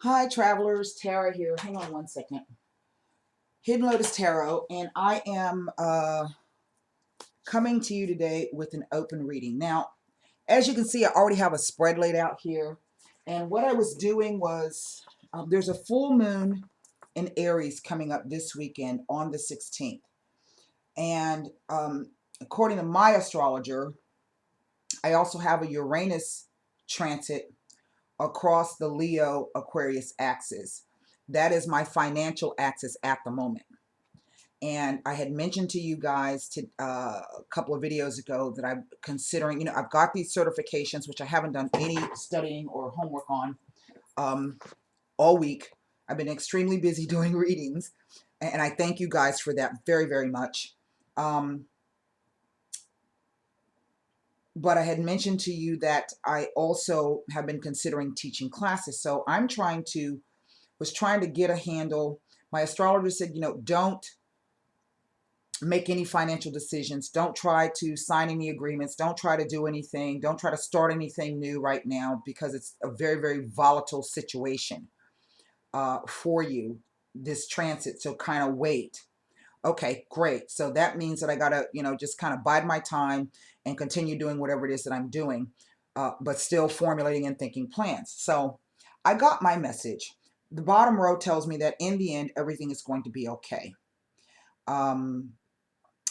Hi, travelers. Tara here. Hang on one second. Hiddenlotus Tarot, and I am coming to you today with an open reading. Now, as you can see, I already have a spread laid out here. And what I was doing was, there's a full moon in Aries coming up this weekend on the 16th. And according to my astrologer, I also have a Uranus transit across the Leo Aquarius axis. That is my financial axis at the moment. And I had mentioned to you guys a couple of videos ago that I'm considering, I've got these certifications, which I haven't done any studying or homework on all week. I've been extremely busy doing readings, and I thank you guys for that very, very much. But I had mentioned to you that I also have been considering teaching classes. So was trying to get a handle. My astrologer said, don't make any financial decisions. Don't try to sign any agreements. Don't try to do anything. Don't try to start anything new right now because it's a very, very volatile situation for you, this transit. So kind of wait. Okay, great. So that means that I got to, just kind of bide my time and continue doing whatever it is that I'm doing, but still formulating and thinking plans. So I got my message. The bottom row tells me that in the end, everything is going to be okay.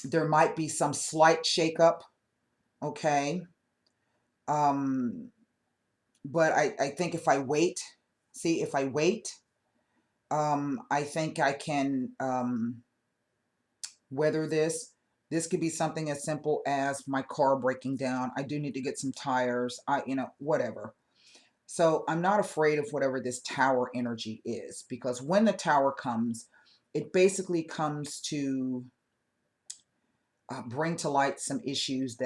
There might be some slight shakeup, okay? But I think if I wait, I think I can weather this. This could be something as simple as my car breaking down. I do need to get some tires, whatever. So I'm not afraid of whatever this tower energy is, because when the tower comes, it basically comes to bring to light some issues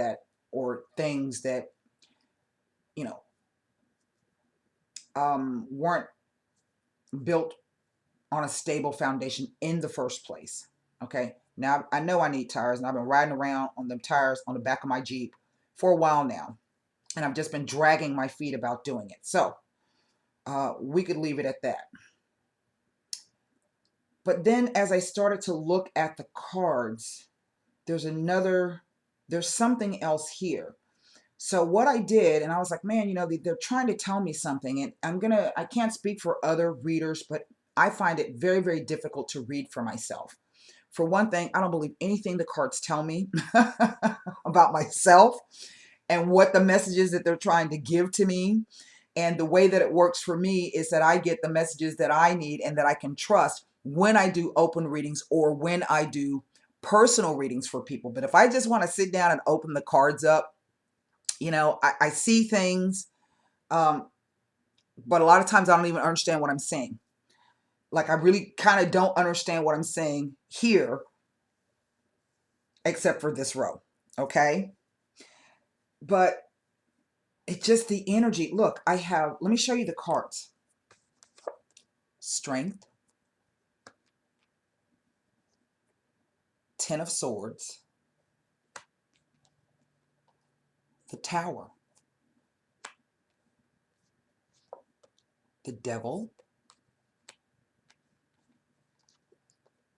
or things that, you know, weren't built on a stable foundation in the first place. Okay. Now I know I need tires, and I've been riding around on them tires on the back of my Jeep for a while now, and I've just been dragging my feet about doing it. So we could leave it at that. But then as I started to look at the cards, there's something else here. So what I did, and I was like, man, they're trying to tell me something, and I can't speak for other readers, but I find it very, very difficult to read for myself. For one thing, I don't believe anything the cards tell me about myself and what the messages that they're trying to give to me. And the way that it works for me is that I get the messages that I need and that I can trust when I do open readings or when I do personal readings for people. But if I just want to sit down and open the cards up, I see things, but a lot of times I don't even understand what I'm saying. Like, I really kind of don't understand what I'm saying here, except for this row, okay? But it's just the energy. Look, let me show you the cards. Strength, Ten of Swords, the Tower, the Devil,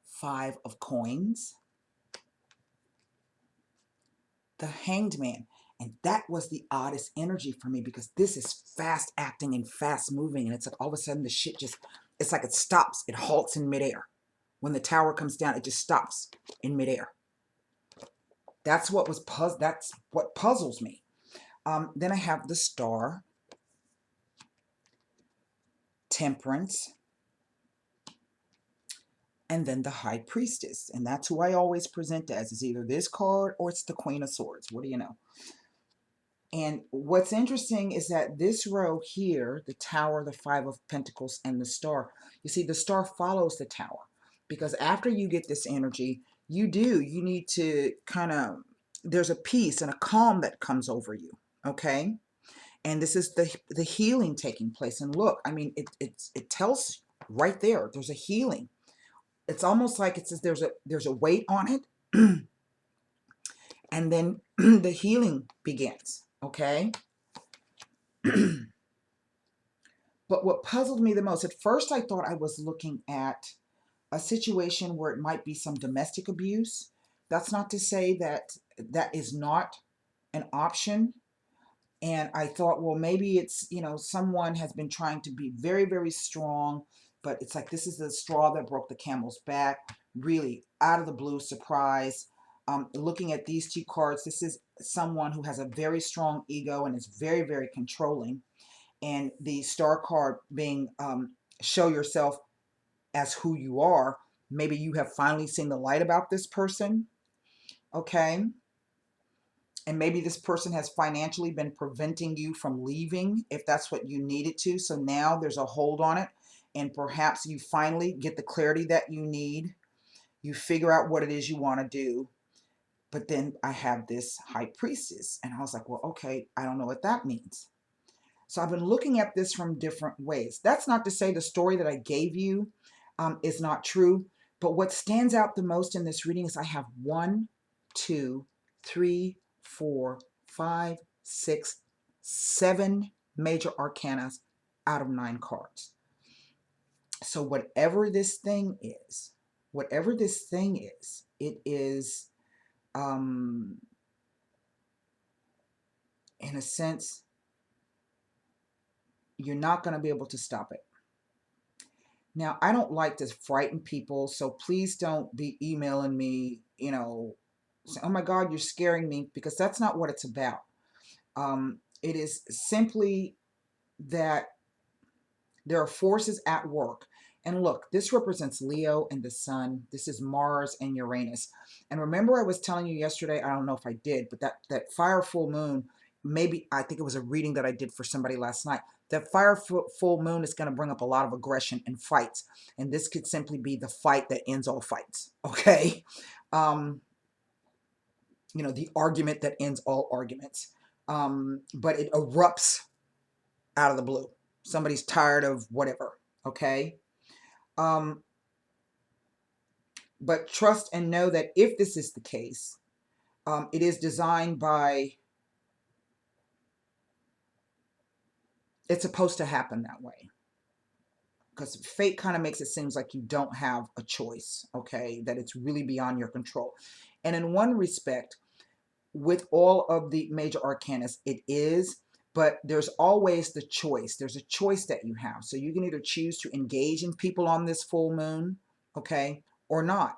Five of Coins, the Hanged Man. And that was the oddest energy for me, because this is fast acting and fast moving. And it's like all of a sudden the shit it's like it stops. It halts in midair. When the tower comes down, it just stops in midair. That's what puzzles me. Then I have the Star, Temperance, and then the High Priestess. And that's who I always present as. It's either this card or it's the Queen of Swords. What do you know? And what's interesting is that this row here, the Tower, the Five of Pentacles, and the Star, you see the Star follows the Tower. Because after you get this energy, you need to there's a peace and a calm that comes over you, okay? And this is the healing taking place. And look, I mean, it tells right there, there's a healing. It's almost like it says there's a weight on it, and then the healing begins, okay? But what puzzled me the most, at first I thought I was looking at a situation where it might be some domestic abuse. That's not to say that that is not an option. And I thought, well, maybe it's, someone has been trying to be very, very strong, but it's like this is the straw that broke the camel's back. Really, out of the blue, surprise. Looking at these two cards, this is someone who has a very strong ego and is very, very controlling. And the star card being show yourself as who you are. Maybe you have finally seen the light about this person, okay? And maybe this person has financially been preventing you from leaving if that's what you needed to. So now there's a hold on it, and perhaps you finally get the clarity that you need. You figure out what it is you want to do. But then I have this high priestess, and I was like, well, okay, I don't know what that means. So I've been looking at this from different ways. That's not to say the story that I gave you is not true, but what stands out the most in this reading is I have 1, 2, 3, 4, 5, 6, 7 major arcanas out of 9 cards. So whatever this thing is, it is, in a sense, you're not going to be able to stop it. Now, I don't like to frighten people, so please don't be emailing me, say, oh my God, you're scaring me, because that's not what it's about. It is simply that there are forces at work. And look, this represents Leo and the sun. This is Mars and Uranus. And remember, I was telling you yesterday, I don't know if I did, but that fire full moon, maybe, I think it was a reading that I did for somebody last night. That fire full moon is going to bring up a lot of aggression and fights. And this could simply be the fight that ends all fights. Okay. The argument that ends all arguments. But it erupts out of the blue. Somebody's tired of whatever. Okay. But trust and know that if this is the case, it is designed by, it's supposed to happen that way. Because fate kind of makes it seem like you don't have a choice, okay? That it's really beyond your control. And in one respect, with all of the major arcanas, it is, but there's always the choice. There's a choice that you have. So you can either choose to engage in people on this full moon, okay, or not.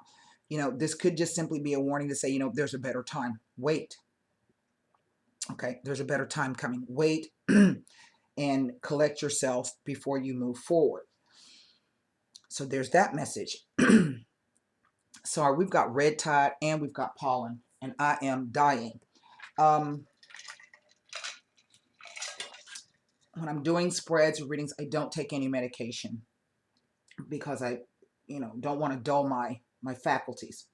This could just simply be a warning to say, there's a better time. Wait. Okay, there's a better time coming. Wait and collect yourself before you move forward. So there's that message. Sorry, we've got red tide and we've got pollen, and I am dying. When I'm doing spreads or readings, I don't take any medication because I, don't want to dull my faculties.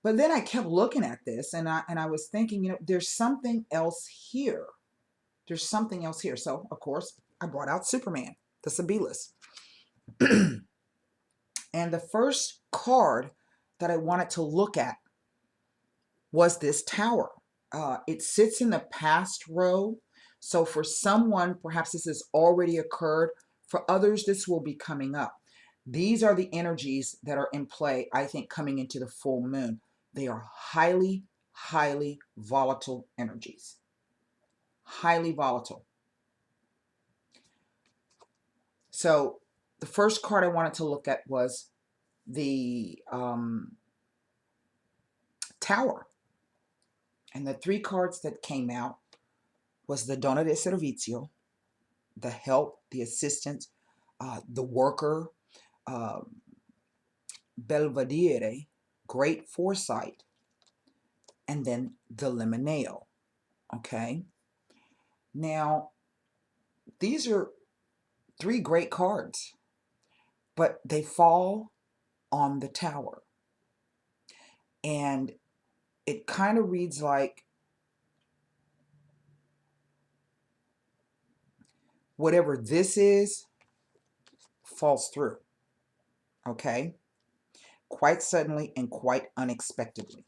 But then I kept looking at this, and I was thinking, there's something else here. There's something else here. So, of course, I brought out Superman, the Sibyllus. And the first card that I wanted to look at was this tower. It sits in the past row. So for someone, perhaps this has already occurred. For others, this will be coming up. These are the energies that are in play, I think, coming into the full moon. They are highly, highly volatile energies. Highly volatile. So the first card I wanted to look at was the Tower. And the 3 cards that came out was the Donna de Servizio, the help, the assistant, the worker, Belvedere, great foresight, and then the Limoneo. Okay. Now, these are 3 great cards, but they fall on the Tower. And it kind of reads like whatever this is falls through. Okay? Quite suddenly and quite unexpectedly.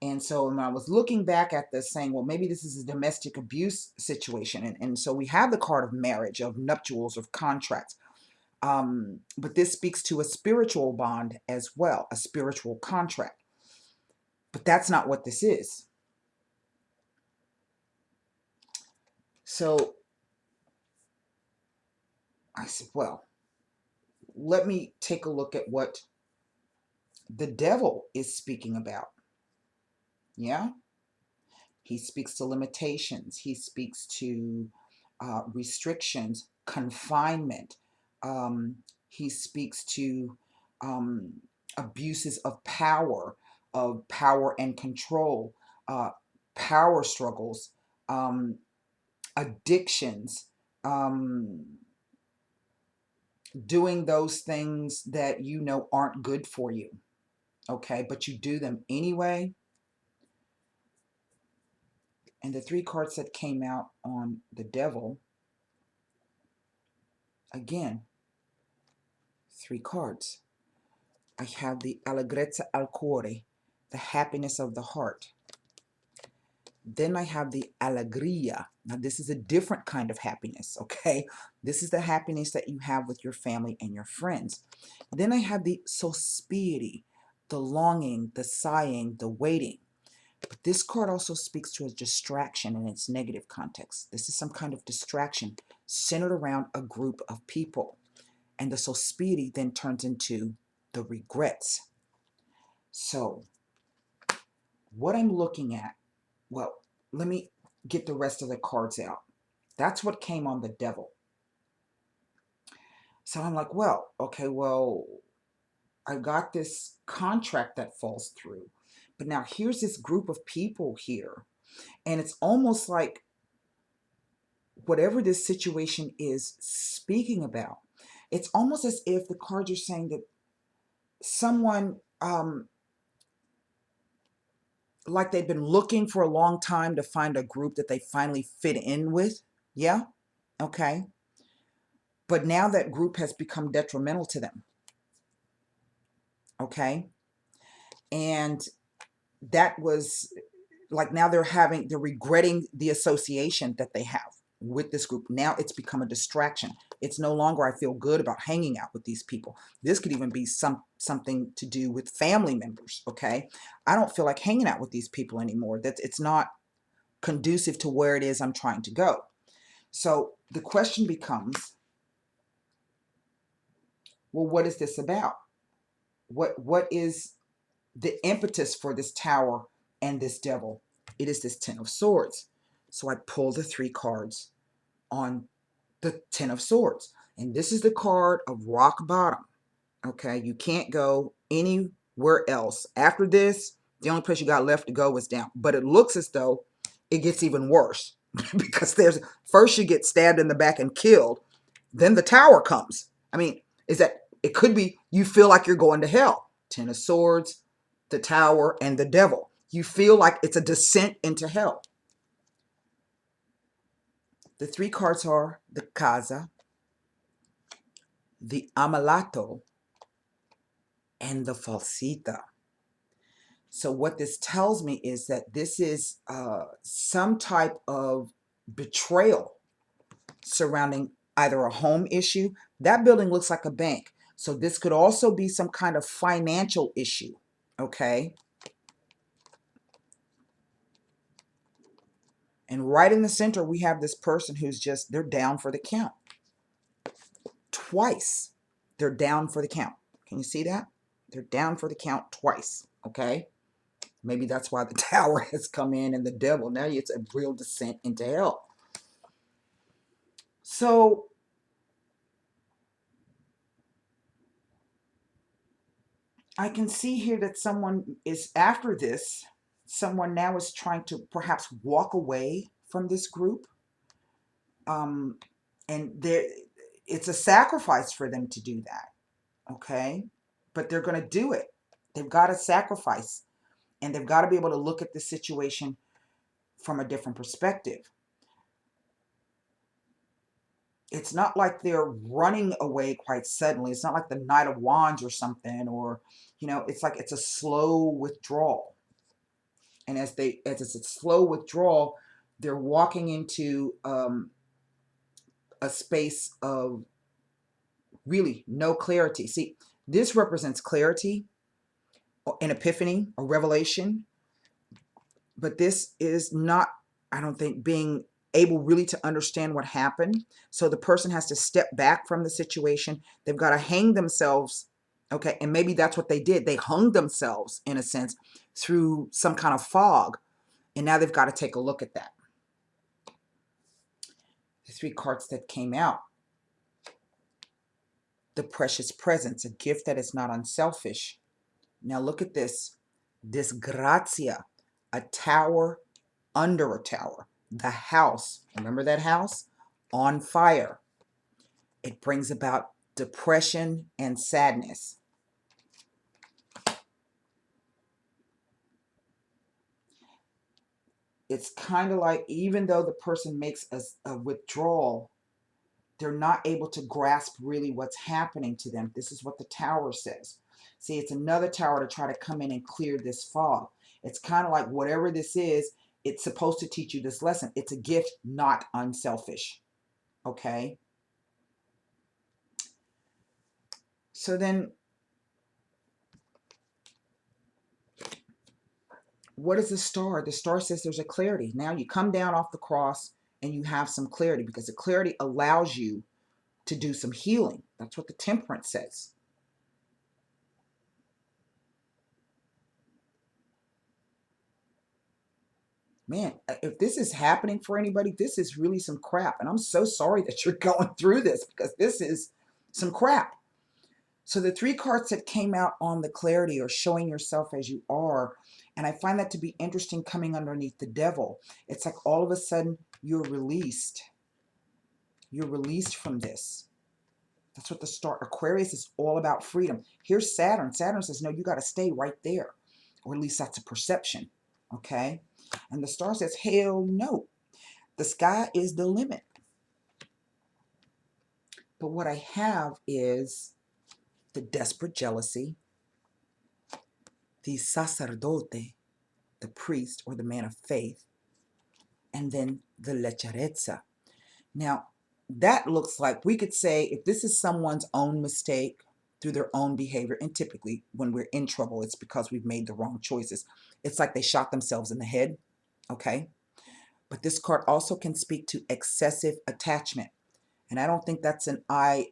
And so when I was looking back at this saying, well, maybe this is a domestic abuse situation. And so we have the card of marriage, of nuptials, of contracts. But this speaks to a spiritual bond as well, a spiritual contract. But that's not what this is. So I said, well, let me take a look at what the devil is speaking about. Yeah? He speaks to limitations. He speaks to restrictions, confinement. He speaks to abuses of power and control, uh, power struggles, um, addictions, um, doing those things that you know aren't good for you, okay, but you do them anyway. And the three cards that came out on the devil, again, three cards. I have the allegrezza al cuore, the happiness of the heart. Then I have the allegria. Now this is a different kind of happiness, okay? This is the happiness that you have with your family and your friends. Then I have the sospiri, the longing, the sighing, the waiting. But this card also speaks to a distraction in its negative context. This is some kind of distraction centered around a group of people. And the sospiri then turns into the regrets. So what I'm looking at, well, let me get the rest of the cards out. That's what came on the devil. So I'm like, well, okay, well, I got this contract that falls through. But now here's this group of people here. And it's almost like whatever this situation is speaking about, it's almost as if the cards are saying that someone, like they've been looking for a long time to find a group that they finally fit in with. Yeah? Okay. But now that group has become detrimental to them. Okay. And that was like now they're regretting the association that they have with this group. Now it's become a distraction. It's no longer I feel good about hanging out with these people. This could even be something to do with family members, okay? I don't feel like hanging out with these people anymore. It's not conducive to where it is I'm trying to go. So the question becomes, well, what is this about? What is the impetus for this tower and this devil? It is this Ten of Swords. So I pull the three cards on the Ten of Swords. And this is the card of rock bottom. Okay, you can't go anywhere else. After this, the only place you got left to go is down. But it looks as though it gets even worse because first you get stabbed in the back and killed, then the tower comes. I mean, it could be you feel like you're going to hell. Ten of Swords, the tower, and the devil. You feel like it's a descent into hell. The three cards are the Casa, the Amalato, and the Falsita. So what this tells me is that this is some type of betrayal surrounding either a home issue. That building looks like a bank. So this could also be some kind of financial issue, okay? And right in the center, we have this person who's just, they're down for the count. Twice, they're down for the count. Can you see that? They're down for the count twice, okay? Maybe that's why the tower has come in and the devil. Now it's a real descent into hell. So I can see here that someone is after this. Someone now is trying to perhaps walk away from this group. And it's a sacrifice for them to do that. Okay? But they're going to do it. They've got to sacrifice. And they've got to be able to look at the situation from a different perspective. It's not like they're running away quite suddenly. It's not like the Knight of Wands or something, or, it's like it's a slow withdrawal. And as it's a slow withdrawal, they're walking into a space of really no clarity. See, this represents clarity, or an epiphany, a revelation, but this is not, I don't think, being able really to understand what happened. So the person has to step back from the situation. They've got to hang themselves, okay? And maybe that's what they did. They hung themselves, in a sense, through some kind of fog. And now they've got to take a look at that. The three cards that came out. The precious presence, a gift that is not unselfish. Now look at this. Disgrazia, a tower under a tower. The house, remember that house? On fire. It brings about depression and sadness. It's kind of like, even though the person makes a withdrawal, they're not able to grasp really what's happening to them. This is what the tower says. See, it's another tower to try to come in and clear this fog. It's kind of like, whatever this is, it's supposed to teach you this lesson. It's a gift, not unselfish. Okay? So then, what is the star? The star says there's a clarity. Now you come down off the cross and you have some clarity, because the clarity allows you to do some healing. That's what the temperance says. Man, if this is happening for anybody, this is really some crap. And I'm so sorry that you're going through this, because this is some crap. So the three cards that came out on the clarity are showing yourself as you are. And I find that to be interesting, coming underneath the devil. It's like all of a sudden you're released. You're released from this. That's what the star, Aquarius, is all about, freedom. Here's Saturn. Saturn says, no, you got to stay right there. Or at least that's a perception. Okay? And the star says, hell no. The sky is the limit. But what I have is the desperate jealousy, the sacerdote, the priest or the man of faith, and then the lecherezza. Now, that looks like, we could say, if this is someone's own mistake through their own behavior, and typically when we're in trouble, it's because we've made the wrong choices. It's like they shot themselves in the head, okay? But this card also can speak to excessive attachment. And I don't think that's a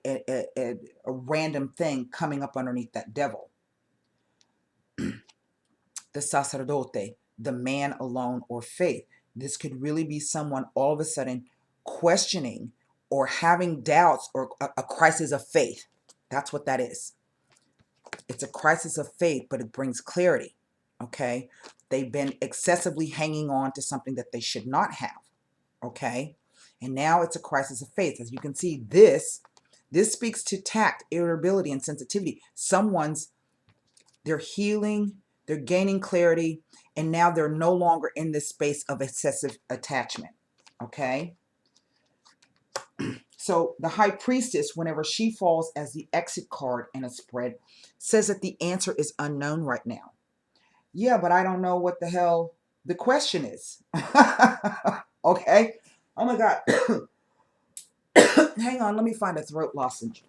random thing coming up underneath that devil. The sacerdote, the man alone, or faith. This could really be someone all of a sudden questioning or having doubts, or a crisis of faith. That's what that is. It's a crisis of faith, but it brings clarity. Okay? They've been excessively hanging on to something that they should not have. Okay? And now it's a crisis of faith. As you can see, this speaks to tact, irritability, and sensitivity. They're healing, they're gaining clarity, and now they're no longer in this space of excessive attachment. Okay? So the High Priestess, whenever she falls as the exit card in a spread, says that the answer is unknown right now. Yeah, but I don't know what the hell the question is. Okay? Oh my God. Hang on, let me find a throat lozenge.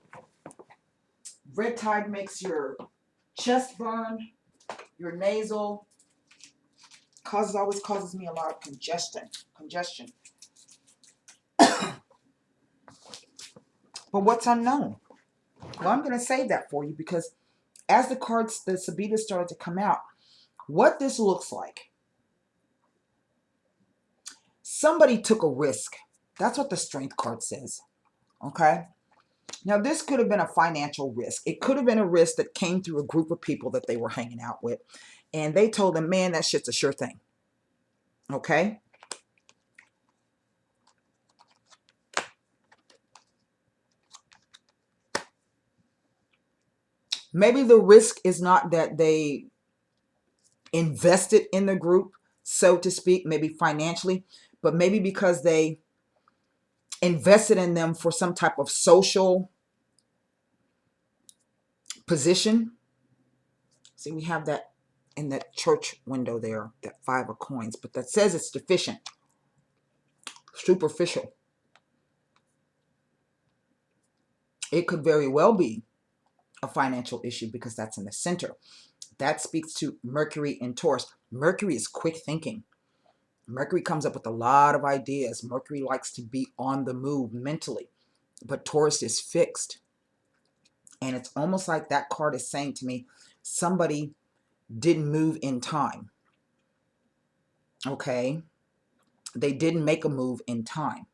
Red tide makes your chest burn, your nasal, always causes me a lot of congestion. But what's unknown? Well, I'm going to save that for you, because as the cards, the Sabitas started to come out, what this looks like, somebody took a risk. That's what the Strength card says. Okay? Now, this could have been a financial risk. It could have been a risk that came through a group of people that they were hanging out with. And they told them, man, that shit's a sure thing. Okay? Maybe the risk is not that they invested in the group, so to speak, maybe financially, but maybe because they invested in them for some type of social position. See, we have that in that church window there, that 5 of coins, but that says it's deficient, superficial. It could very well be a financial issue because that's in the center. That speaks to Mercury in Taurus. Mercury is quick thinking. Mercury comes up with a lot of ideas. Mercury likes to be on the move mentally, but Taurus is fixed. And it's almost like that card is saying to me, somebody didn't move in time. Okay? They didn't make a move in time.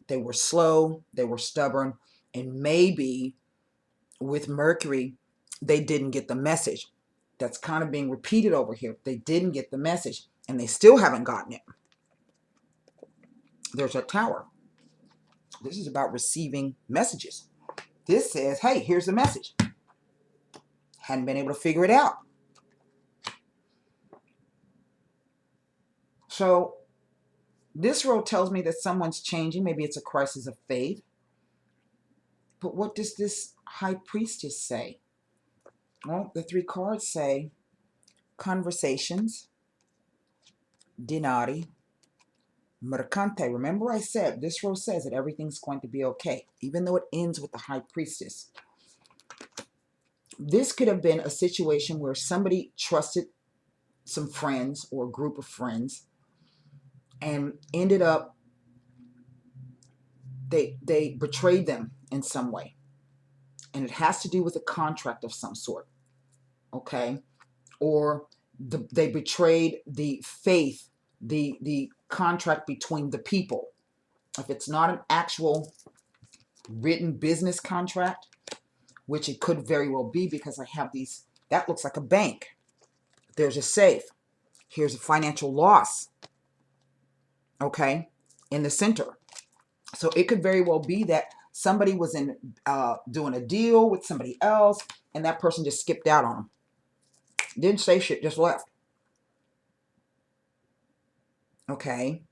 They were slow, they were stubborn, and maybe with Mercury, they didn't get the message. That's kind of being repeated over here. They didn't get the message, and they still haven't gotten it. There's a Tower. This is about receiving messages. This says, hey, here's the message. Hadn't been able to figure it out. So this road tells me that someone's changing. Maybe it's a crisis of faith. But what does this High Priestess say? Well, the 3 cards say conversations, dinari, mercante. Remember I said, this row says that everything's going to be okay, even though it ends with the High Priestess. This could have been a situation where somebody trusted some friends or a group of friends and ended up, they betrayed them in some way. And it has to do with a contract of some sort, okay? Or they betrayed the faith, the contract between the people. If it's not an actual written business contract, which it could very well be because I have these, that looks like a bank. There's a safe. Here's a financial loss, okay, in the center. So it could very well be that somebody was in doing a deal with somebody else, and that person just skipped out on them. Didn't say shit, just left. Okay.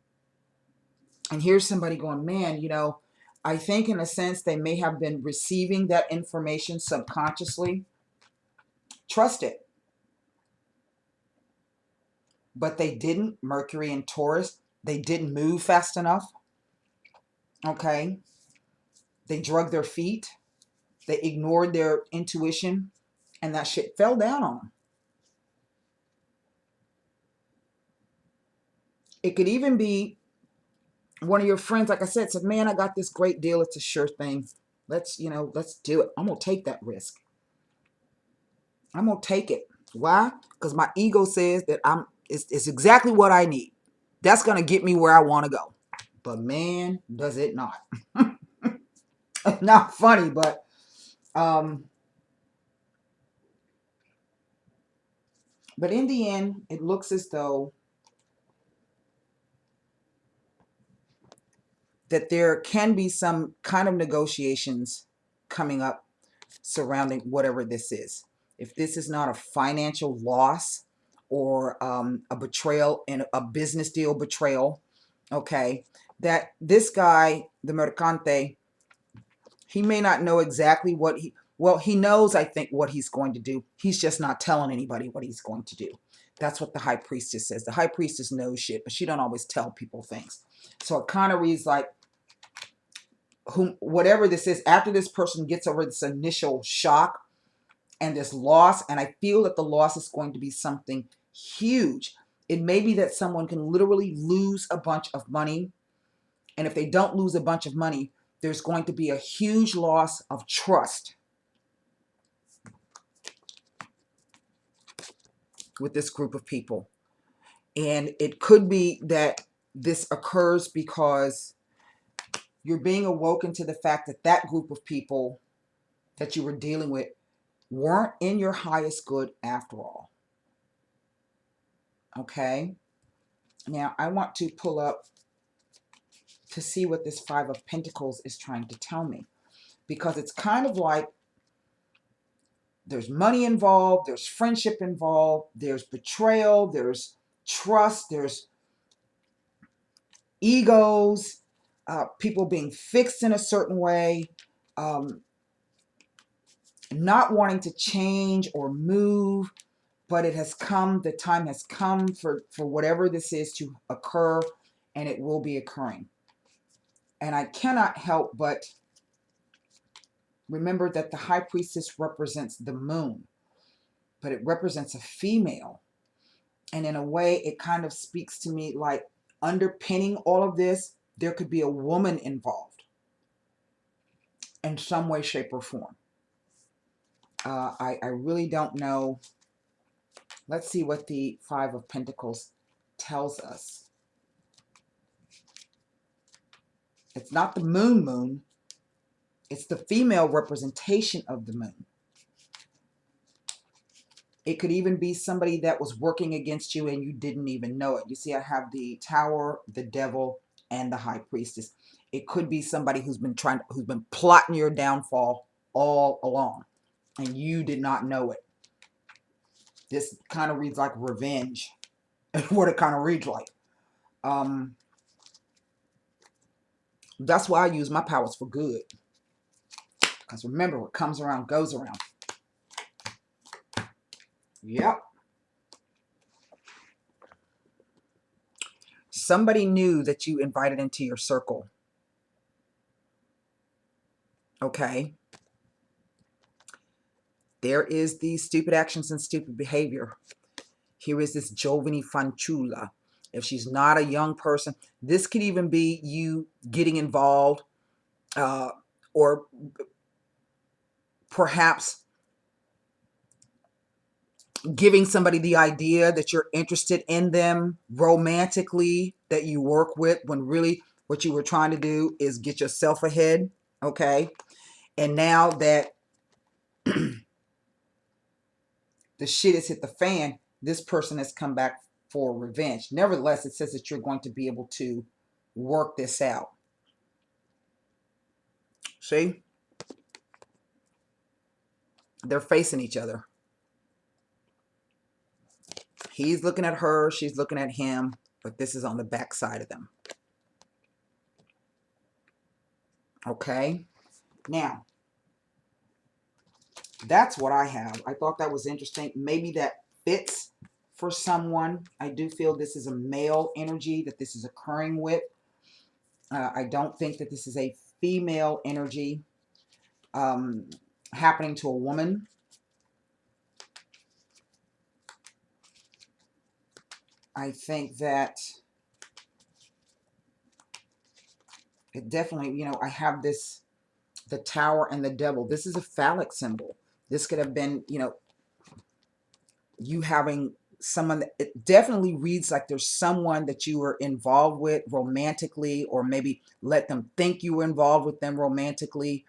And here's somebody going, man, you know, I think in a sense they may have been receiving that information subconsciously. Trust it. But they didn't. Mercury and Taurus, they didn't move fast enough. Okay. They drug their feet. They ignored their intuition. And that shit fell down on them. It could even be one of your friends, like I said, said, man, I got this great deal. It's a sure thing. Let's do it. I'm going to take that risk. I'm going to take it. Why? Because my ego says that it's exactly what I need. That's going to get me where I want to go. But man, does it not. Not funny, but in the end, it looks as though that there can be some kind of negotiations coming up surrounding whatever this is. If this is not a financial loss or a betrayal in a business deal betrayal, okay, that this guy, the Mercante, he may not know exactly what he knows, I think, what he's going to do. He's just not telling anybody what he's going to do. That's what the High Priestess says. The High Priestess knows shit, but she don't always tell people things. So it kind of reads like, whatever this is, after this person gets over this initial shock and this loss, and I feel that the loss is going to be something huge. It may be that someone can literally lose a bunch of money, and if they don't lose a bunch of money, there's going to be a huge loss of trust with this group of people. And it could be that this occurs because you're being awoken to the fact that that group of people that you were dealing with weren't in your highest good after all. Okay? Now, I want to pull up to see what this 5 of Pentacles is trying to tell me. Because it's kind of like there's money involved, there's friendship involved, there's betrayal, there's trust, there's egos, people being fixed in a certain way, not wanting to change or move, but it has come, the time has come for whatever this is to occur, and it will be occurring. And I cannot help but remember that the high priestess represents the moon, but it represents a female. And in a way, it kind of speaks to me like underpinning all of this, there could be a woman involved in some way, shape, or form. I really don't know. Let's see what the Five of Pentacles tells us. It's not the moon. It's the female representation of the moon. It could even be somebody that was working against you and you didn't even know it. You see, I have the Tower, the Devil, and the High Priestess. It could be somebody who's been plotting your downfall all along, and you did not know it. This kind of reads like revenge. What it kind of reads like. That's why I use my powers for good. Because remember, what comes around goes around. Yep. Somebody new that you invited into your circle. Okay. There is the stupid actions and stupid behavior. Here is this Giovani Fanciulla. If she's not a young person, this could even be you getting involved, or perhaps giving somebody the idea that you're interested in them romantically, that you work with, when really what you were trying to do is get yourself ahead. Okay. And now that the shit has hit the fan, this person has come back for revenge. Nevertheless, it says that you're going to be able to work this out. See? They're facing each other. He's looking at her, she's looking at him, but this is on the back side of them. Okay? Now, that's what I have. I thought that was interesting. Maybe that fits for someone. I do feel this is a male energy that this is occurring with. I don't think that this is a female energy happening to a woman. I think that it definitely, you know, I have this, the Tower and the Devil. This is a phallic symbol. This could have been, you know, you having someone that, it definitely reads like there's someone that you were involved with romantically, or maybe let them think you were involved with them romantically,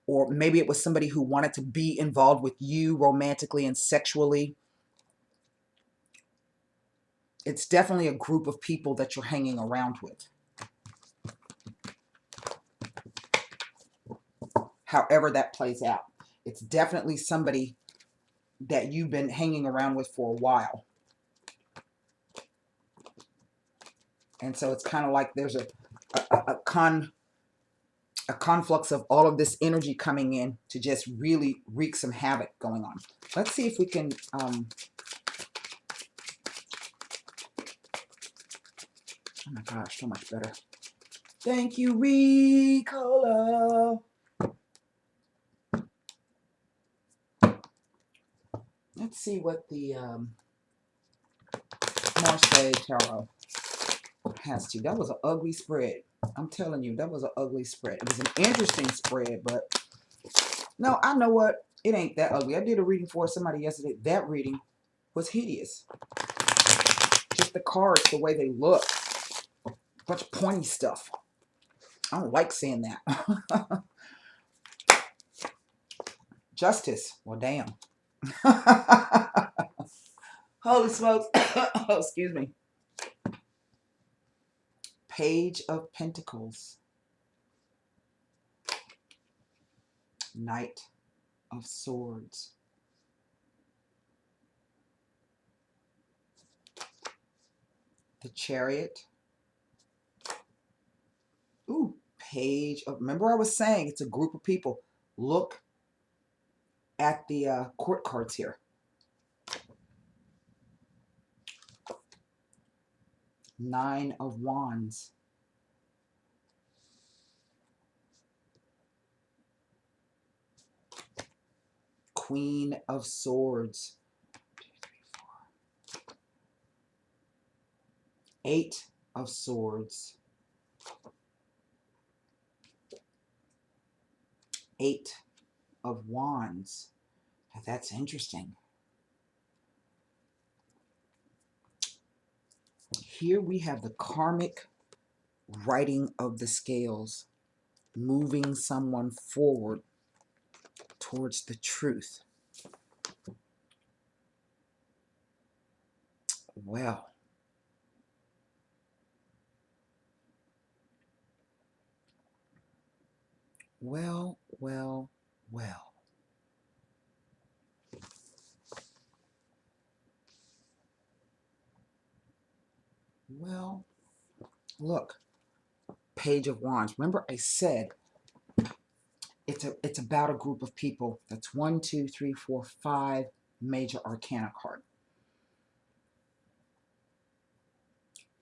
or maybe it was somebody who wanted to be involved with you romantically and sexually. It's definitely a group of people that you're hanging around with. However that plays out, it's definitely somebody that you've been hanging around with for a while. And so it's kind of like there's a conflux of all of this energy coming in to just really wreak some havoc going on. Let's see if we can oh my gosh, so much better. Thank you, Ricola. Let's see what the Marseille Tarot has to. That was an ugly spread. I'm telling you, that was an ugly spread. It was an interesting spread, but no, I know what? It ain't that ugly. I did a reading for somebody yesterday. That reading was hideous. Just the cards, the way they look. A bunch of pointy stuff. I don't like seeing that. Justice. Well, damn. Holy smokes. Oh, excuse me. Page of Pentacles. Knight of Swords. The Chariot. Ooh, Page of... Remember I was saying it's a group of people. Look at the court cards here. Nine of Wands. Queen of Swords. 8 of Swords. 8 of Wands. Now that's interesting. Here we have the karmic writing of the scales, moving someone forward towards the truth. Well, well, well, well. Well, look, Page of Wands. Remember I said it's about a group of people. That's 1, 2, 3, 4, 5 major arcana card.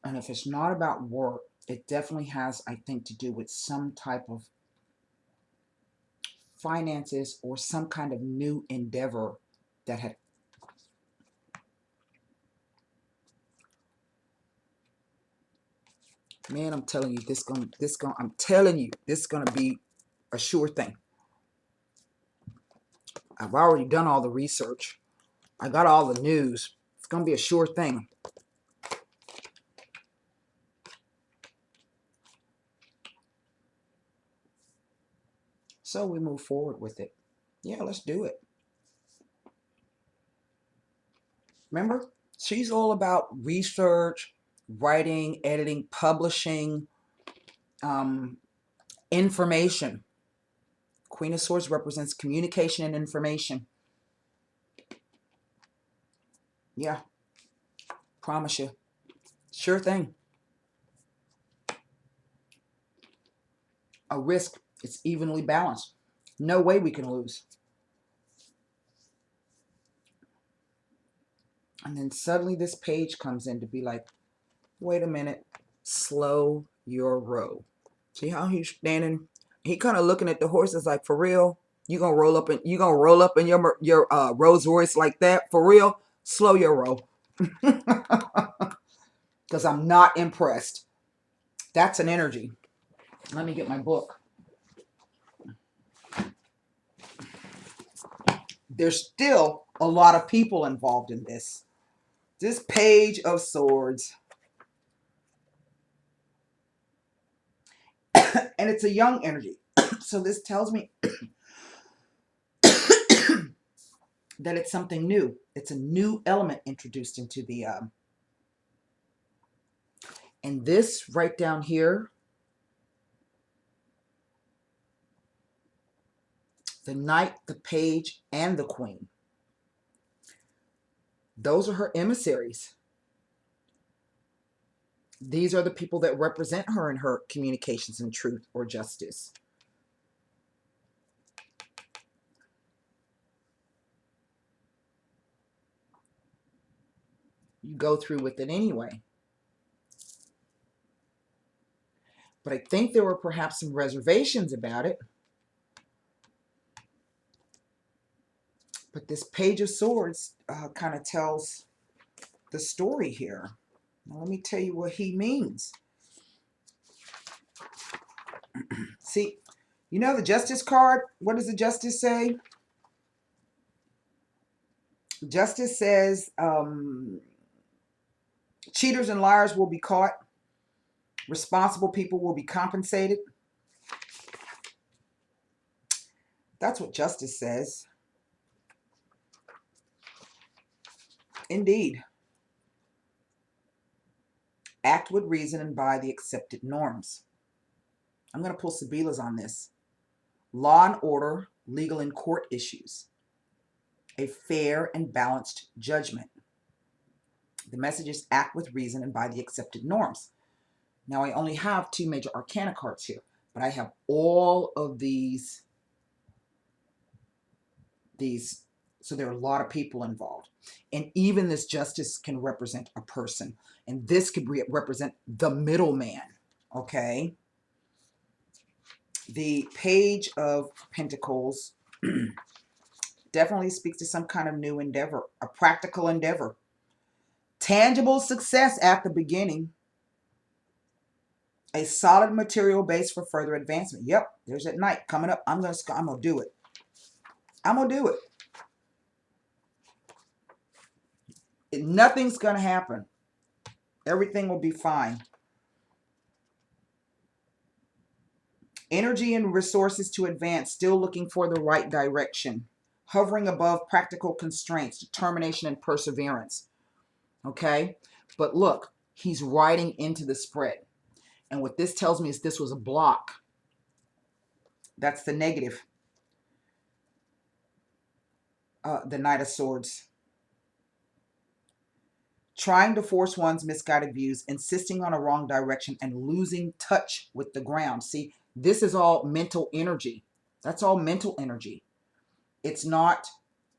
And if it's not about work, it definitely has, I think, to do with some type of finances or some kind of new endeavor that had. Man, I'm telling you, I'm telling you, this gonna be a sure thing. I've already done all the research. I got all the news. It's gonna be a sure thing. So we move forward with it. Yeah, let's do it. Remember, she's all about research, writing, editing, publishing, information. Queen of Swords represents communication and information. Yeah, promise you. Sure thing. A risk. It's evenly balanced. No way we can lose. And then suddenly this page comes in to be like, wait a minute, slow your row. See how he's standing? He kind of looking at the horses like, for real? You gonna roll up in your Rolls Royce like that? For real? Slow your row. Because I'm not impressed. That's an energy. Let me get my book. There's still a lot of people involved in this. This Page of Swords. And it's a young energy. So this tells me that it's something new. It's a new element introduced into the... and this right down here, the Knight, the Page, and the Queen. Those are her emissaries. These are the people that represent her in her communications and truth or justice. You go through with it anyway. But I think there were perhaps some reservations about it. But this Page of Swords kind of tells the story here. Now, let me tell you what he means. See, you know the Justice card? What does the Justice say? Justice says cheaters and liars will be caught. Responsible people will be compensated. That's what Justice says. Indeed. Act with reason and by the accepted norms. I'm going to pull Sabila's on this. Law and order, legal and court issues. A fair and balanced judgment. The message is act with reason and by the accepted norms. Now I only have 2 major arcana cards here, but I have all of these, so there are a lot of people involved. And even this Justice can represent a person. And this could represent the middleman, okay? The Page of Pentacles definitely speaks to some kind of new endeavor, a practical endeavor. Tangible success at the beginning. A solid material base for further advancement. Yep, there's that night coming up. I'm gonna do it. I'm gonna do it. Nothing's gonna happen. Everything will be fine. Energy and resources to advance, still looking for the right direction. Hovering above practical constraints, determination and perseverance. Okay? But look, he's riding into the spread. And what this tells me is this was a block. That's the negative. The Knight of Swords. Trying to force one's misguided views, insisting on a wrong direction, and losing touch with the ground. See, this is all mental energy. That's all mental energy. It's not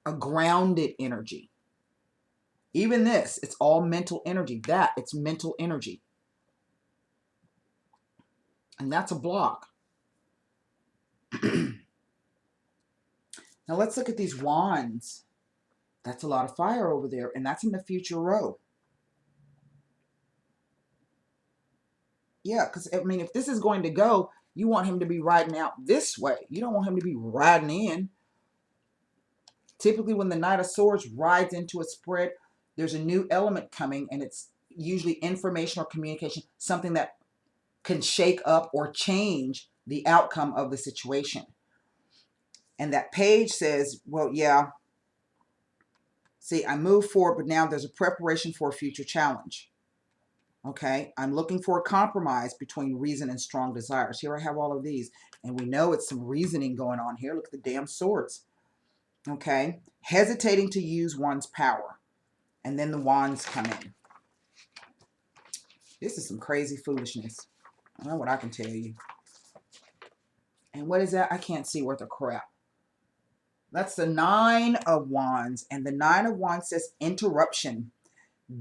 a grounded energy. Even this, it's all mental energy. That, it's mental energy. And that's a block. Now let's look at these wands. That's a lot of fire over there, and that's in the future row. Yeah, because, I mean, if this is going to go, you want him to be riding out this way. You don't want him to be riding in. Typically, when the Knight of Swords rides into a spread, there's a new element coming, and it's usually information or communication, something that can shake up or change the outcome of the situation. And that page says, well, yeah, see, I moved forward, but now there's a preparation for a future challenge. Okay, I'm looking for a compromise between reason and strong desires. Here I have all of these, and we know it's some reasoning going on here. Look at the damn swords. Okay, hesitating to use one's power. And then the wands come in. This is some crazy foolishness. I don't know what I can tell you. And what is that? I can't see worth a crap. That's the Nine of Wands. And the Nine of Wands says interruption.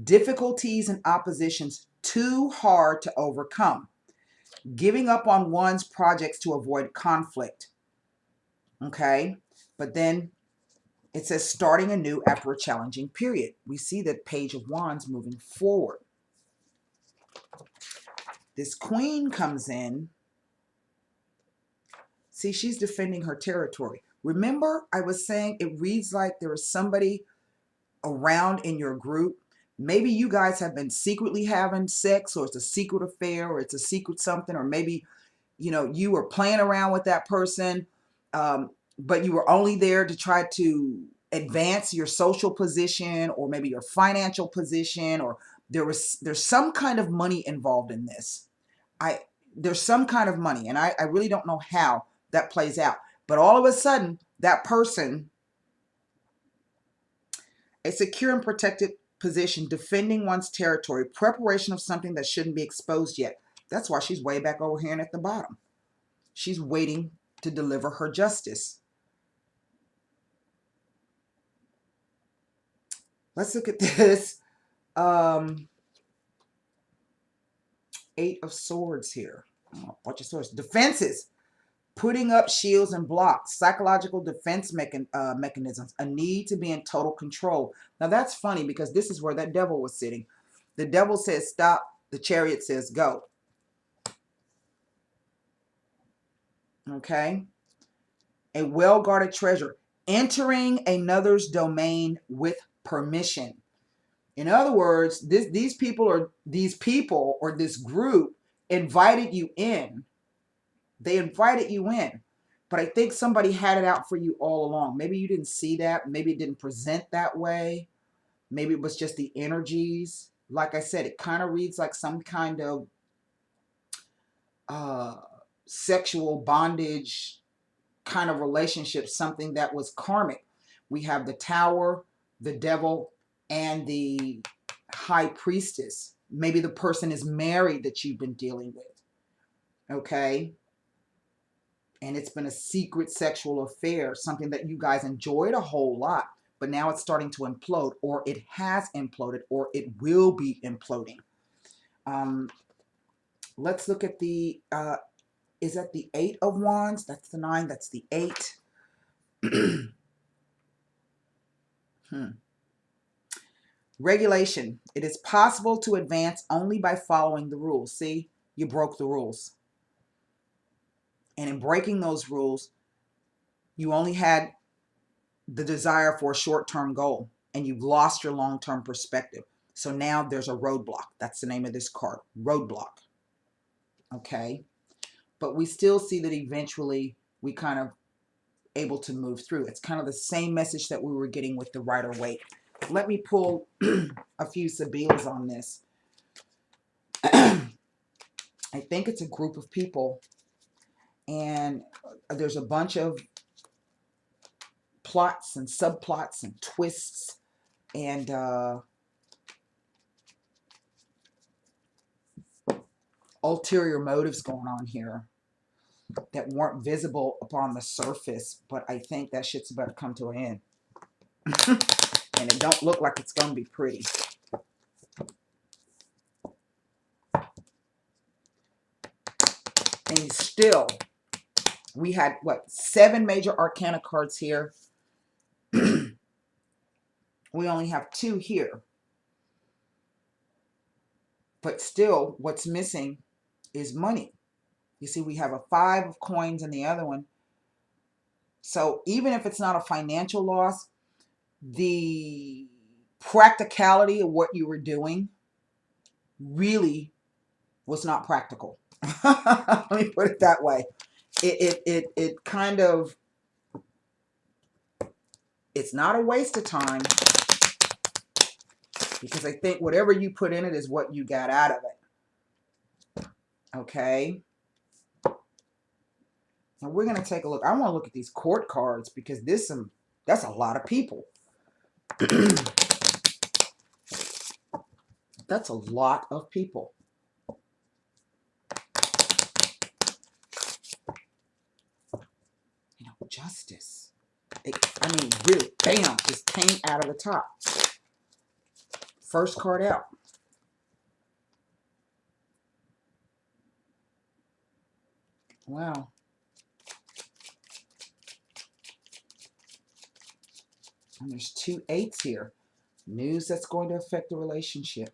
Difficulties and oppositions too hard to overcome. Giving up on one's projects to avoid conflict. Okay? But then it says starting anew after a challenging period. We see the Page of Wands moving forward. This Queen comes in. See, she's defending her territory. Remember, I was saying it reads like there is somebody around in your group. Maybe you guys have been secretly having sex, or it's a secret affair, or it's a secret something, or maybe, you know, you were playing around with that person, but you were only there to try to advance your social position, or maybe your financial position, or there's some kind of money involved in this. There's some kind of money, and I really don't know how that plays out. But all of a sudden, that person, a secure and protected position, defending one's territory, preparation of something that shouldn't be exposed yet. That's why she's way back over here and at the bottom. She's waiting to deliver her justice. Let's look at this. Eight of Swords here. Oh, bunch of swords. Defenses. Putting up shields and blocks. Psychological defense mechanisms. A need to be in total control. Now that's funny, because this is where that devil was sitting. The devil says stop. The Chariot says go. Okay. A well-guarded treasure. Entering another's domain with permission. In other words, these people or this group invited you in. They invited you in. But I think somebody had it out for you all along. Maybe you didn't see that. Maybe it didn't present that way. Maybe it was just the energies. Like I said, it kind of reads like some kind of sexual bondage kind of relationship, something that was karmic. We have the Tower, the Devil, and the High Priestess. Maybe the person is married that you've been dealing with. Okay? And it's been a secret sexual affair, something that you guys enjoyed a whole lot, but now it's starting to implode, or it has imploded, or it will be imploding. Let's look at the, is that the 8 of Wands? That's the 9, that's the 8. Regulation. It is possible to advance only by following the rules. See, you broke the rules. And in breaking those rules, you only had the desire for a short-term goal, and you've lost your long-term perspective. So now there's a roadblock. That's the name of this card, roadblock. Okay? But we still see that eventually we kind of able to move through. It's kind of the same message that we were getting with the Rider-Waite. Let me pull a few Sabilas on this. I think it's a group of people, and there's a bunch of plots and subplots and twists and ulterior motives going on here that weren't visible upon the surface, but I think that shit's about to come to an end. And it don't look like it's going to be pretty. And still, we had, what, 7 major arcana cards here. We only have 2 here. But still, what's missing is money. You see, we have a 5 of coins in the other one. So even if it's not a financial loss, the practicality of what you were doing really was not practical. Let me put it that way. It kind of, it's not a waste of time, because I think whatever you put in it is what you got out of it. Okay. Now we're going to take a look. I want to look at these court cards, because that's a lot of people. That's a lot of people. You know, justice. I mean, really, bam, just came out of the top. First card out. Wow. And there's 2 8s here. News that's going to affect the relationship.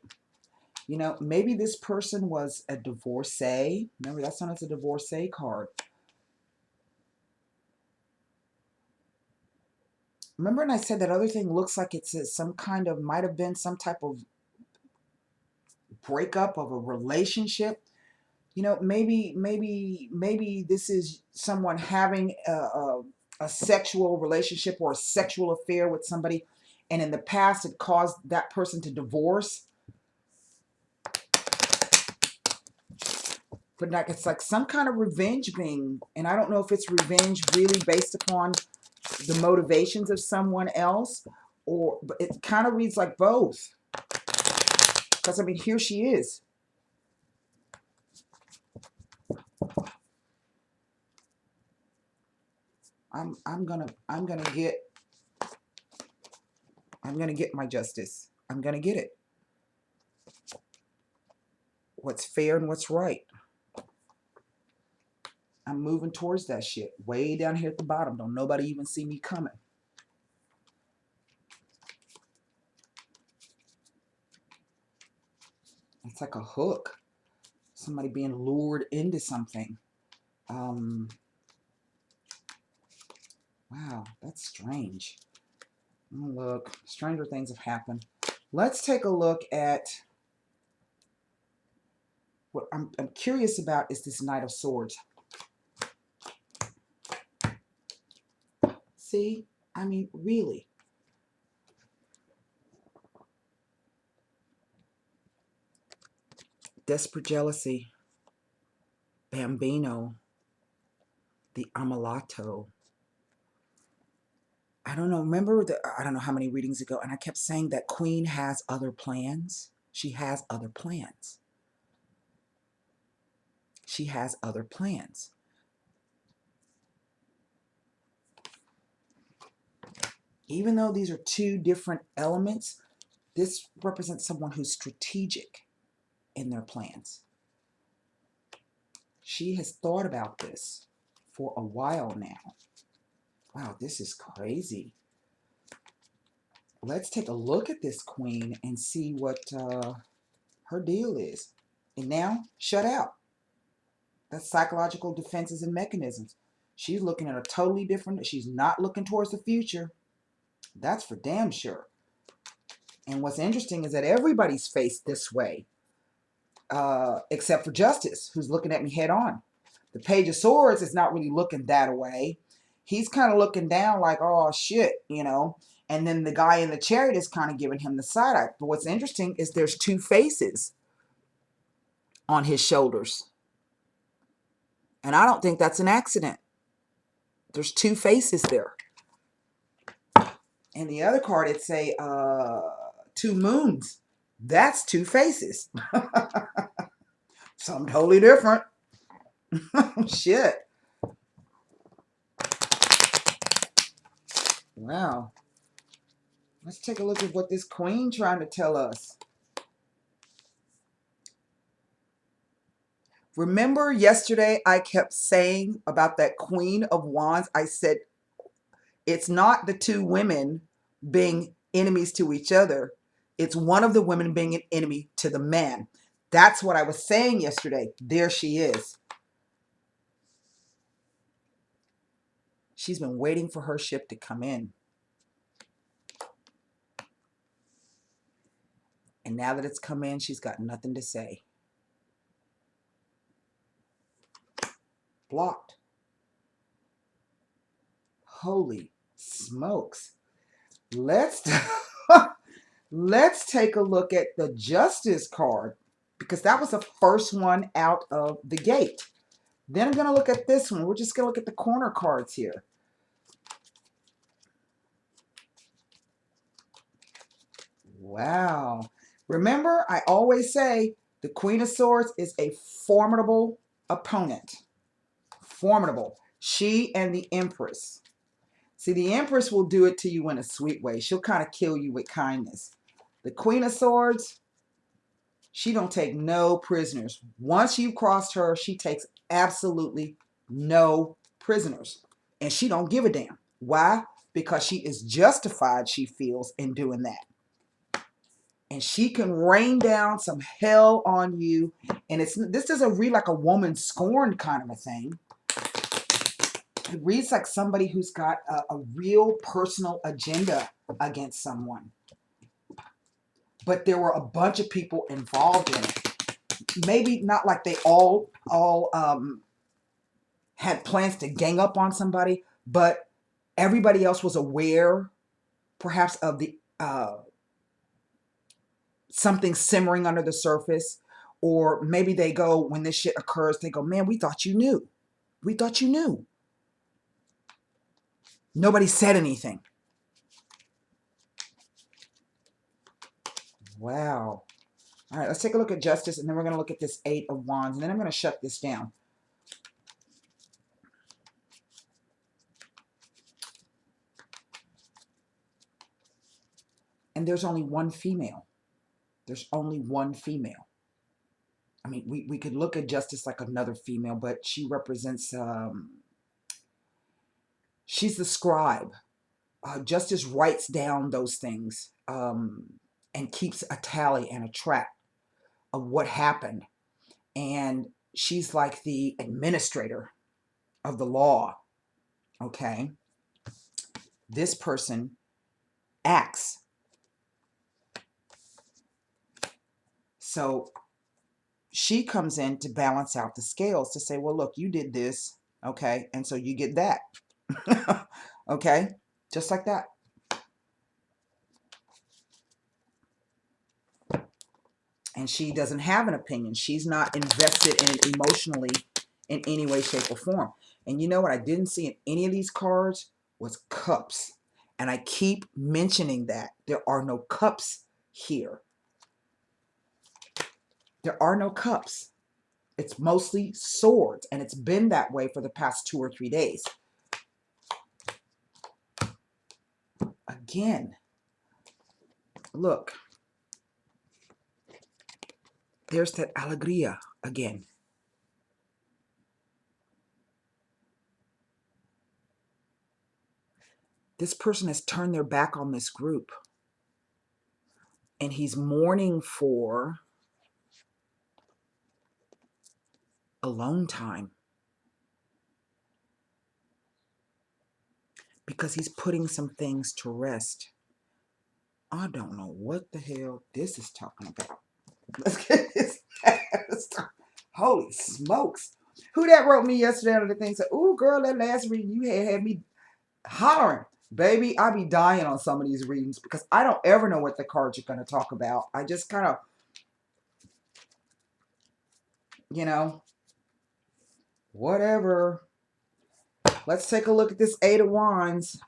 You know, maybe this person was a divorcee. Remember, that's known as a divorcee card. Remember, and I said that other thing looks like it's some kind of, might have been some type of breakup of a relationship. You know, maybe this is someone having a sexual relationship or a sexual affair with somebody, and in the past it caused that person to divorce. But like, it's like some kind of revenge being, and I don't know if it's revenge really based upon the motivations of someone else, or, but it kind of reads like both. Because I mean, here she is. I'm gonna get my justice. I'm gonna get it. What's fair and what's right. I'm moving towards that shit. Way down here at the bottom. Don't nobody even see me coming. It's like a hook. Somebody being lured into something. Wow, that's strange. Oh, look, stranger things have happened. Let's take a look at what I'm curious about is this Knight of Swords. See? I mean, really. Desperate jealousy. Bambino. The Ammalato. I don't know. Remember, I don't know how many readings ago, and I kept saying that Queen has other plans. She has other plans. She has other plans. Even though these are 2 different elements, this represents someone who's strategic. in their plans. She has thought about this for a while now. Wow, this is crazy. Let's take a look at this queen and see what her deal is. And now, shut out. That's psychological defenses and mechanisms. She's looking at a totally different, she's not looking towards the future. That's for damn sure. And what's interesting is that everybody's faced this way, except for Justice, who's looking at me head on. The Page of Swords is not really looking that way. He's kind of looking down like, oh shit, you know. And then the guy in the Chariot is kind of giving him the side eye. But what's interesting is there's two faces on his shoulders. And I don't think that's an accident. There's two faces there. And the other card, it's a two moons. That's two faces. Something totally different. Shit. Wow. Let's take a look at what this queen trying to tell us. Remember yesterday I kept saying about that Queen of Wands? I said it's not the two women being enemies to each other. It's one of the women being an enemy to the man. That's what I was saying yesterday. There she is. She's been waiting for her ship to come in. And now that it's come in, she's got nothing to say. Blocked. Holy smokes. Let's take a look at the Justice card, because that was the first one out of the gate. Then I'm going to look at this one. We're just going to look at the corner cards here. Wow. Remember, I always say the Queen of Swords is a formidable opponent. Formidable. She and the Empress. See, the Empress will do it to you in a sweet way. She'll kind of kill you with kindness. The Queen of Swords, she don't take no prisoners. Once you've crossed her, she takes absolutely no prisoners. And she don't give a damn. Why? Because she is justified, she feels, in doing that. And she can rain down some hell on you. And this doesn't read like a woman scorned kind of a thing. It reads like somebody who's got a real personal agenda against someone. But there were a bunch of people involved in it. Maybe not like they all had plans to gang up on somebody, but everybody else was aware, perhaps, of the something simmering under the surface. Or maybe they go, when this shit occurs, they go, man, we thought you knew. We thought you knew. Nobody said anything. Wow. All right, let's take a look at Justice, and then we're going to look at this Eight of Wands, and then I'm going to shut this down. And there's only one female. There's only one female. I mean, we could look at Justice like another female, but she represents, she's the scribe. Justice writes down those things and keeps a tally and a track of what happened. And she's like the administrator of the law. Okay? This person acts. So she comes in to balance out the scales, to say, well, look, you did this, okay, and so you get that. Okay? Just like that. And she doesn't have an opinion. She's not invested in it emotionally in any way, shape, or form. And you know what I didn't see in any of these cards was cups. And I keep mentioning that. There are no cups here. There are no cups. It's mostly swords. And it's been that way for the past 2 or 3 days. Again, look. There's that alegría again. This person has turned their back on this group. And he's mourning for alone time. Because he's putting some things to rest. I don't know what the hell this is talking about. Let's get this. Holy smokes. Who that wrote me yesterday under the thing said, "Ooh, girl, that last reading you had me hollering." Baby, I be dying on some of these readings because I don't ever know what the cards are going to talk about. I just kind of, you know, whatever. Let's take a look at this Eight of Wands.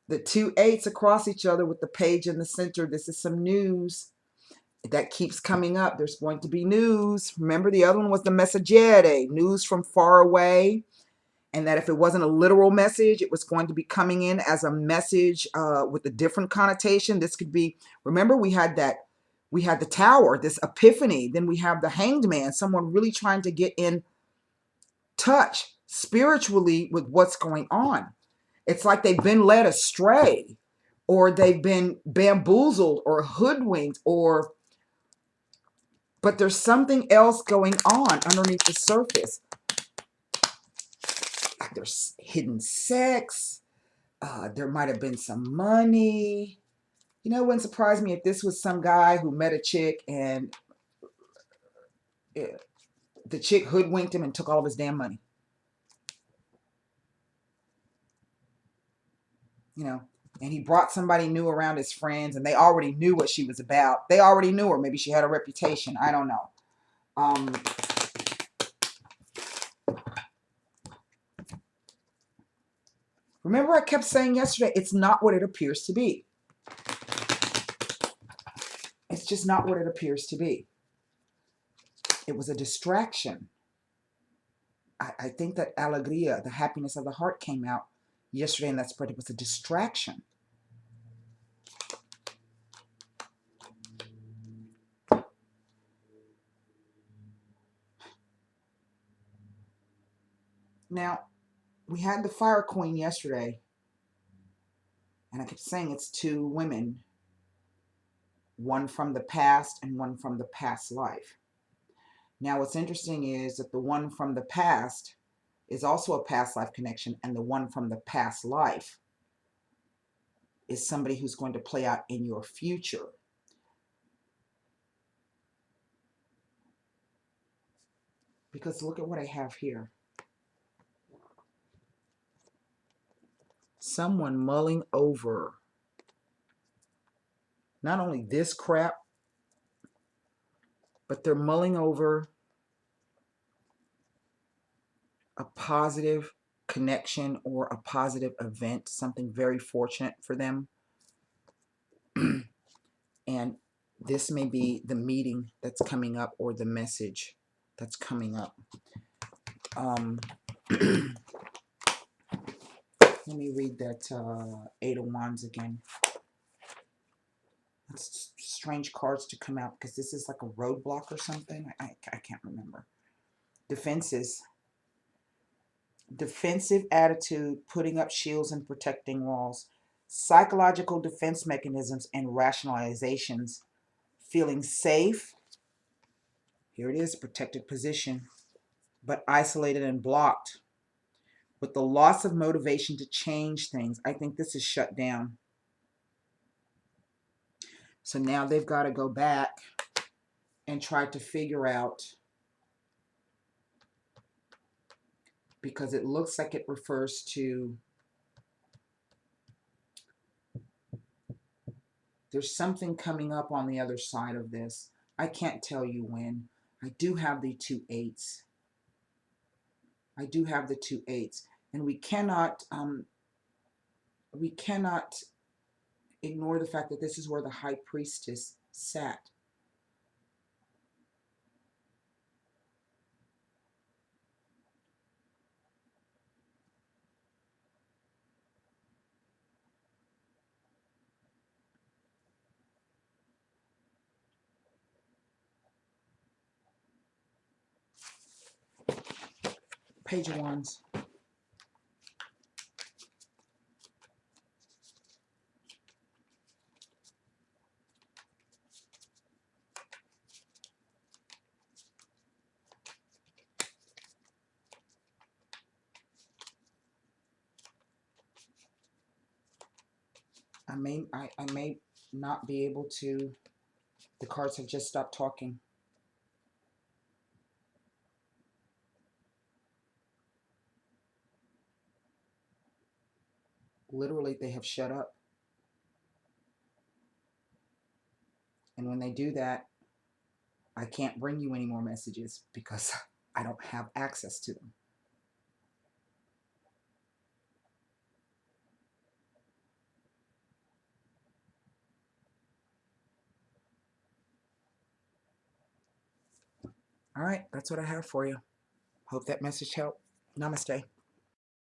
The two eights across each other with the page in the center. This is some news that keeps coming up. There's going to be news. Remember, the other one was the messaggere, news from far away. And that if it wasn't a literal message, it was going to be coming in as a message with a different connotation. This could be, remember, we had the tower, this epiphany. Then we have the hanged man, someone really trying to get in touch spiritually with what's going on. It's like they've been led astray, or they've been bamboozled or hoodwinked, but there's something else going on underneath the surface. Like there's hidden sex. There might have been some money. You know, it wouldn't surprise me if this was some guy who met a chick and the chick hoodwinked him and took all of his damn money. You know, and he brought somebody new around his friends, and they already knew what she was about. They already knew her. Maybe she had a reputation. I don't know. Remember I kept saying yesterday, it's not what it appears to be. It's just not what it appears to be. It was a distraction. I think that alegría, the happiness of the heart, came out yesterday in that spread. It was a distraction. Now, we had the Fire Queen yesterday, and I kept saying it's two women, one from the past and one from the past life. Now, what's interesting is that the one from the past is also a past life connection, and the one from the past life is somebody who's going to play out in your future. Because look at what I have here. Someone mulling over not only this crap, but they're mulling over a positive connection or a positive event, something very fortunate for them. And this may be the meeting that's coming up or the message that's coming up. Let me read that Eight of Wands again. It's strange cards to come out because this is like a roadblock or something. I can't remember. Defenses. Defensive attitude, putting up shields and protecting walls. Psychological defense mechanisms and rationalizations. Feeling safe. Here it is, protected position, but isolated and blocked. With the loss of motivation to change things. I think this is shut down. So now they've got to go back and try to figure out, because it looks like it refers to, there's something coming up on the other side of this. I can't tell you when. I do have the two eights. I do have the two eights. And we cannot ignore the fact that this is where the high priestess sat. Page of Wands. I may not be able to. The cards have just stopped talking. Literally, they have shut up. And when they do that, I can't bring you any more messages because I don't have access to them. All right, that's what I have for you. Hope that message helped. Namaste.